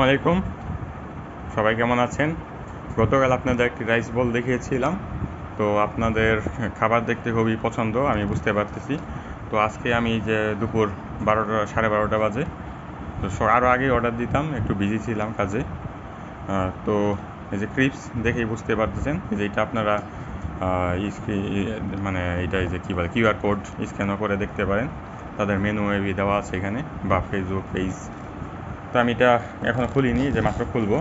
আলাইকুম, সবাই কেমন আছেন? গতকাল আপনাদের একটি রাইস বল দেখিয়েছিলাম। তো আপনাদের খাবার দেখতে খুবই পছন্দ, আমি বুঝতে পারতেছি। তো আজকে আমি যে দুপুর 12টা 12:30 বাজে, তো আরও আগেই অর্ডার দিতাম, একটু বিজি ছিলাম কাজে। তো এই যে ক্রিপস দেখেই বুঝতে পারতেছেন যে এটা আপনারা মানে এইটা এই যে কী বলে কিউআর কোড স্ক্যানও করে দেখতে পারেন। তাদের মেনু এবি দেওয়া আছে এখানে, বা ফেসবুক পেজ। তো আমি এটা এখনও খুলিনি, যে মাত্র খুলবো।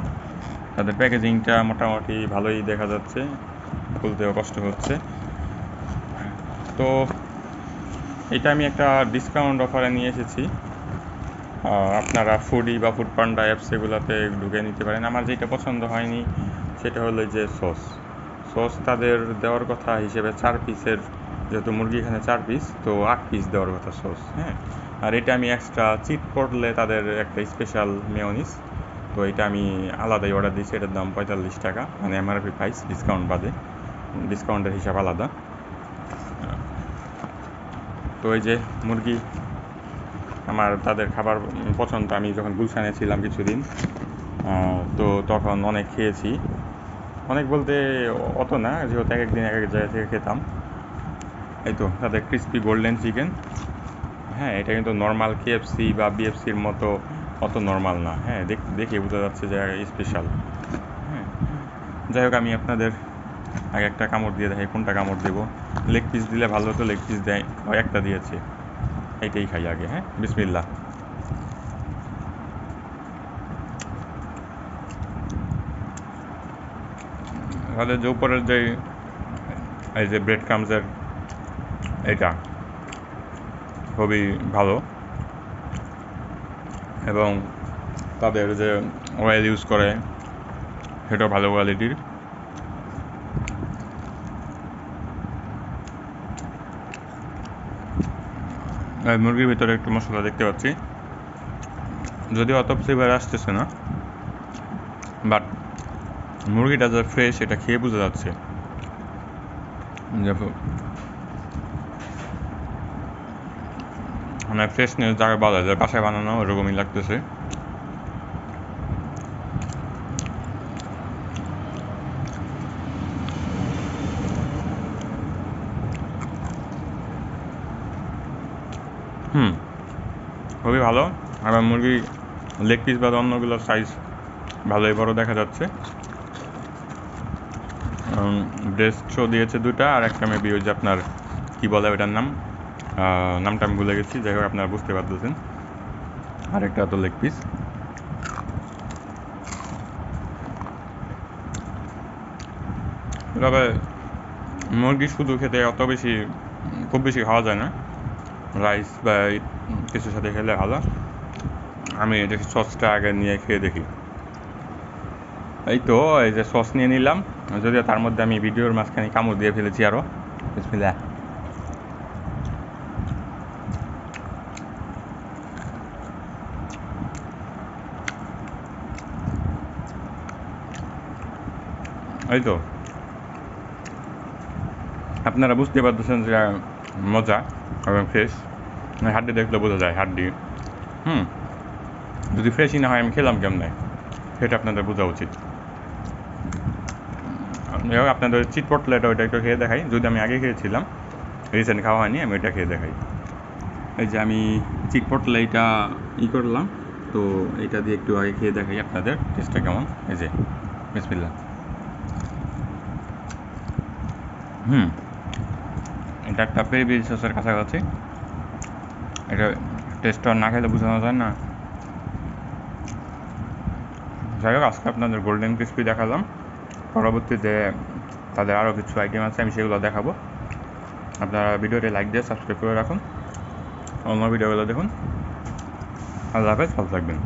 তাদের প্যাকেজিংটা মোটামুটি ভালোই দেখা যাচ্ছে, খুলতেও কষ্ট হচ্ছে। তো এটা আমি একটা ডিসকাউন্ট অফারে নিয়ে এসেছি। আপনারা ফুডি বা ফুড পান্ডা অ্যাপস এগুলোতে ঢুকে নিতে পারেন। আমার যেটা পছন্দ হয়নি সেটা হলো যে সস তাদের দেওয়ার কথা হিসেবে 4 পিসের, যেহেতু মুরগি এখানে 4 পিস, তো 8 পিস দেওয়ার কথা সস। হ্যাঁ, আর এটা আমি এক্সট্রা চিট করলে তাদের একটা স্পেশাল মেয়োনিজ, তো এটা আমি আলাদাই অর্ডার দিয়েছি। এটার দাম 45 টাকা, মানে এমআরপি প্রাইস, ডিসকাউন্ট বাদে, ডিসকাউন্টের হিসাব আলাদা। তো এই যে মুরগি, আমার তাদের খাবার পছন্দ। আমি যখন গুলশানে ছিলাম কিছুদিন, তো তখন অনেক খেয়েছি। অনেক বলতে অত না, যেহেতু এক একদিন এক এক জায়গা থেকে খেতাম। এই তো তাদের ক্রিস্পি গোল্ডেন চিকেন। হ্যাঁ, এটা কিন্তু নর্মাল কেএফসি বা বিএফসির মতো অত নর্মাল না। হ্যাঁ, দেখে বোঝা যাচ্ছে যে স্পেশাল। হ্যাঁ, যাই হোক, আমি আপনাদের আগে একটা কামড় দিয়ে দেখাই, কোনটা কামড় দেবো। লেগ পিস দিলে ভালো হতো, লেগ পিস দেয়, একটা দিয়েছে, এইটাই খাই আগে। হ্যাঁ, বিসমিল্লাহ। তাহলে যে উপরের যে এই যে ব্রেড ক্রামসের, এটা খুবই ভালো, এবং তাদের যে অয়েল ইউজ করে সেটাও ভালো কোয়ালিটির। মুরগির ভিতরে একটু মশলা দেখতে পাচ্ছি, যদিও অত ফ্লেভার আসতেছে না, বাট মুরগিটা যে ফ্রেশ এটা খেয়ে বোঝা যাচ্ছে। মানে ফ্রেশনেস যাকে বলা যায়, বাসায় বানানো ওরকমই লাগতেছে। খুবই ভালো। আবার মুরগি লেগ পিস বা অন্যগুলোর সাইজ ভালোই বড় দেখা যাচ্ছে। ব্রেস্ট শো দিয়েছে দুটা, আর একটা মেবি ওই যে আপনার কী বলে ওটার নামটা আমি ভুলে গেছি। যাই হোক, আপনারা বুঝতে পারতেছেন। আরেকটা তো লেগ পিস। তবে মুরগি শুধু খেতে অত বেশি, খুব বেশি খাওয়া যায় না। রাইস বা কিছুর সাথে খেলে ভালো। আমি দেখি সসটা আগে নিয়ে খেয়ে দেখি। এই তো এই যে সস নিয়ে নিলাম, যদিও তার মধ্যে আমি ভিডিওর মাঝখানে কামড় দিয়ে ফেলেছি আরও। বিসমিল্লাহ। এই তো আপনারা বুঝতে পারতেছেন যে মজা এবং ফ্রেশ। হাড্ডি দেখলে বোঝা যায় হাড্ডি। যদি ফ্রেশই না হয় আমি খেলাম কেমনে, সেটা আপনাদের বোঝা উচিত। যাই হোক, আপনাদের চিটপটলেটা ওইটা একটু খেয়ে দেখাই, যদি আমি আগে খেয়েছিলাম, রিসেন্ট খাওয়া হয়নি, আমি ওইটা খেয়ে দেখাই। এই যে আমি চিটপটলে এইটা করলাম, তো এটা দিয়ে একটু আগে খেয়ে দেখাই আপনাদের টেস্টটা কেমন। এই যে বিসমিল্লাহ। এটা একটা পেরি পেরি সসের কাছাকাছি। এটা টেস্টটা না খেলে বোঝানো যায় না। যাই হোক, আজকে আপনাদের গোল্ডেন ক্রিস্পি দেখালাম। পরবর্তীতে তাদের আরও কিছু আইটেম আছে, আমি সেগুলো দেখাবো। আপনারা ভিডিওটি লাইক দিয়ে সাবস্ক্রাইব করে রাখুন, অন্য ভিডিওগুলো দেখুন। আল্লাহ হাফেজ, ভালো থাকবেন।